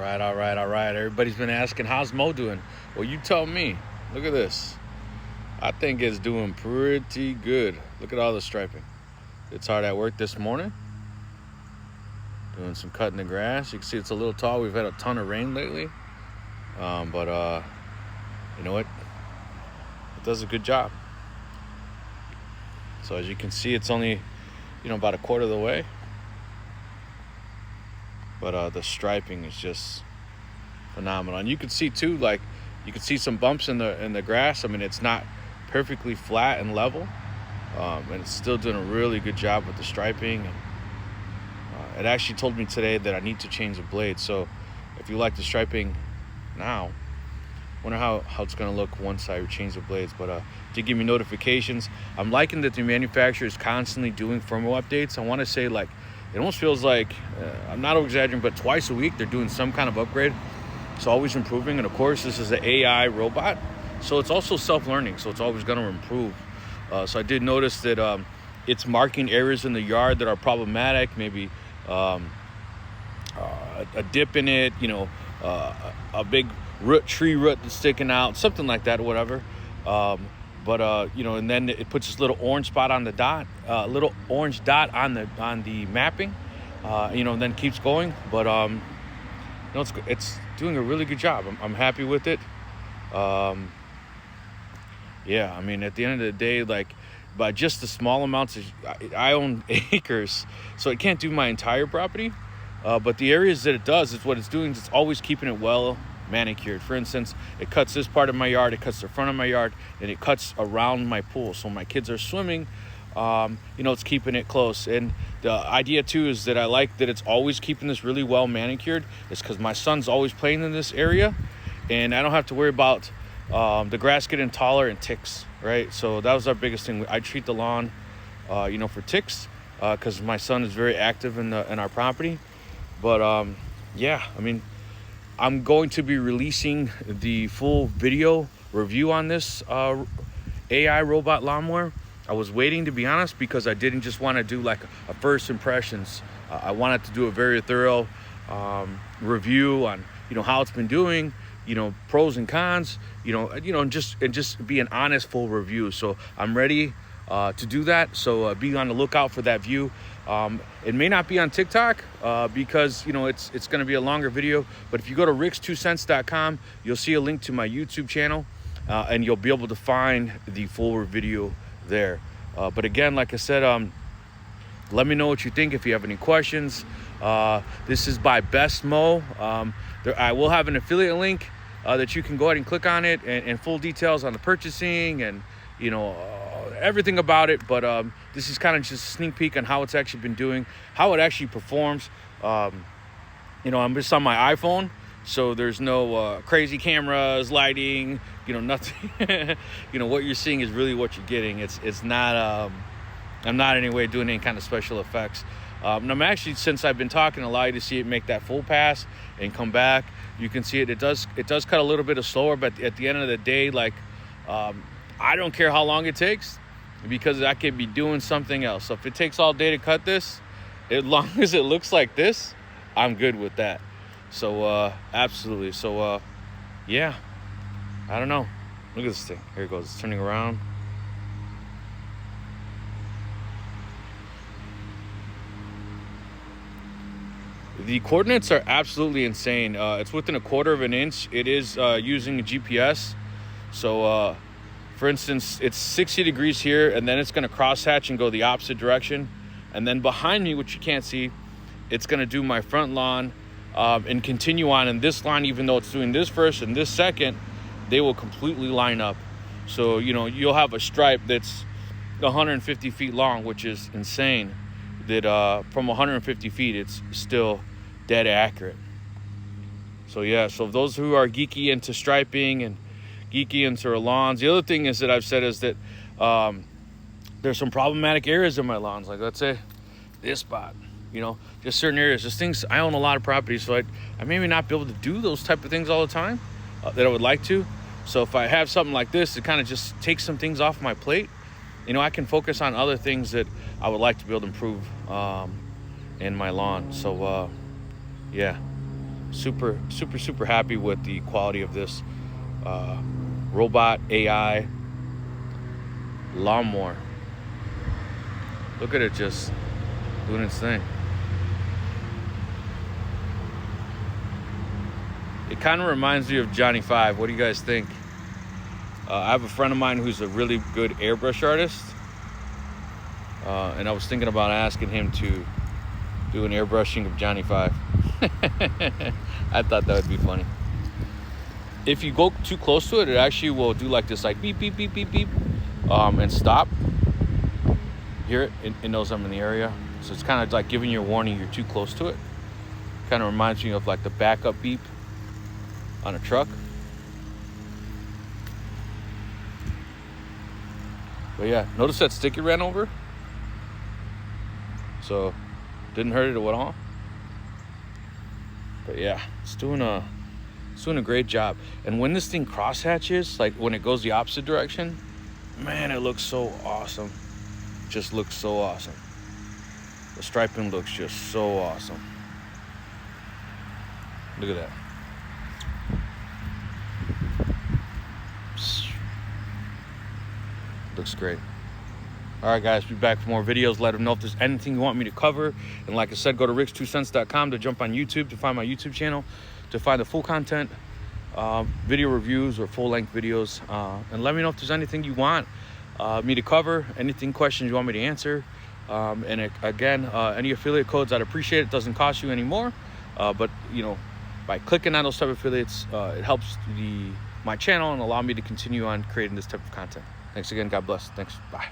All right. Everybody's been asking, how's Mo doing? Well, you tell me. Look at this. I think it's doing pretty good. Look at all the striping. It's hard at work this morning. Doing some cutting the grass. You can see it's a little tall. We've had a ton of rain lately. But you know what? It does a good job. So as you can see, it's only, about a quarter of the way. But the striping is just phenomenal. And you can see too, you can see some bumps in the grass. I mean, it's not perfectly flat and level, and it's still doing a really good job with the striping. And it actually told me today that I need to change the blade. So if you like the striping now, wonder how it's going to look once I change the blades. But to give me notifications, I'm liking that the manufacturer is constantly doing firmware updates. I want to say, it almost feels like, I'm not exaggerating, but twice a week they're doing some kind of upgrade. It's always improving. And of course, this is an AI robot, so it's also self-learning, so it's always going to improve. So I did notice that it's marking areas in the yard that are problematic, maybe a dip in it, a big tree root that's sticking out, something like that, or whatever. And then it puts this little orange spot on the dot, little orange dot on the mapping, and then keeps going. But it's doing a really good job. I'm happy with it. Yeah, I mean, at the end of the day, by just the small amounts I own acres, so it can't do my entire property. But the areas that it does, it's what it's doing. It's always keeping it well manicured. For instance, it cuts this part of my yard, it cuts the front of my yard, and it cuts around my pool. So when my kids are swimming, it's keeping it close. And the idea too is that I like that it's always keeping this really well manicured. It's because my son's always playing in this area, and I don't have to worry about the grass getting taller and ticks, right? So that was our biggest thing. I treat the lawn, for ticks, because my son is very active in our property. But yeah, I mean, I'm going to be releasing the full video review on this AI robot lawnmower. I was waiting, to be honest, because I didn't just want to do a first impressions. I wanted to do a very thorough review on how it's been doing, pros and cons, and just be an honest full review. So I'm ready to do that. So be on the lookout for that view. It may not be on TikTok because it's going to be a longer video, but if you go to rick's2cents.com, you'll see a link to my YouTube channel, and you'll be able to find the full video there. But again, like I said, let me know what you think if you have any questions. This is by BESTMOW. I will have an affiliate link that you can go ahead and click on it, and full details on the purchasing and everything about it. But this is kind of just a sneak peek on how it's actually been doing, how it actually performs. I'm just on my iPhone, so there's no crazy cameras, lighting, nothing. What you're seeing is really what you're getting. It's not I'm not in any way doing any kind of special effects. And I'm actually, since I've been talking, allow you to see it make that full pass and come back. You can see it does cut a little bit slower, but at the end of the day, I don't care how long it takes, because I could be doing something else. So if it takes all day to cut this, as long as it looks like this, I'm good with that. So absolutely. So yeah, I don't know. Look at this thing. Here it goes. It's turning around. The coordinates are absolutely insane. It's within a quarter of an inch. It is using a GPS. So for instance, it's 60 degrees here, and then it's going to crosshatch and go the opposite direction. And then behind me, which you can't see, it's going to do my front lawn and continue on. And this line, even though it's doing this first and this second, they will completely line up. So, you'll have a stripe that's 150 feet long, which is insane. That from 150 feet, it's still dead accurate. So yeah, so those who are geeky into striping and geeky into lawns, the other thing is that I've said is that there's some problematic areas in my lawns, like let's say this spot, just certain areas, just things. I own a lot of properties, so I maybe not be able to do those type of things all the time that I would like to. So if I have something like this, it kind of just takes some things off my plate. I can focus on other things that I would like to be able to improve in my lawn. So yeah, super happy with the quality of this robot AI lawnmower. Look at it just doing its thing. It kind of reminds me of Johnny Five. What do you guys think? I have a friend of mine who's a really good airbrush artist, and I was thinking about asking him to do an airbrushing of Johnny Five. I thought that would be funny. If you go too close to it, it actually will do like this, like beep beep beep beep beep, and stop. Hear it? It knows I'm in the area, so it's kind of like giving you a warning you're too close to it. Kind of reminds me of like the backup beep on a truck. But yeah, notice that sticker ran over, so didn't hurt it at all. But yeah, it's doing a great job. And when this thing cross hatches, like when it goes the opposite direction, man, it looks so awesome. Just looks so awesome. The striping looks just so awesome. Look at that. Looks great. All right, guys, be back for more videos. Let them know if there's anything you want me to cover. And like I said, go to rickstwocents.com to jump on YouTube to find my YouTube channel, to find the full content, video reviews or full-length videos. And let me know if there's anything you want me to cover, anything, questions you want me to answer. Again, any affiliate codes, I'd appreciate it. It doesn't cost you any more. But, you know, by clicking on those type of affiliates, it helps my channel and allow me to continue on creating this type of content. Thanks again. God bless. Thanks. Bye.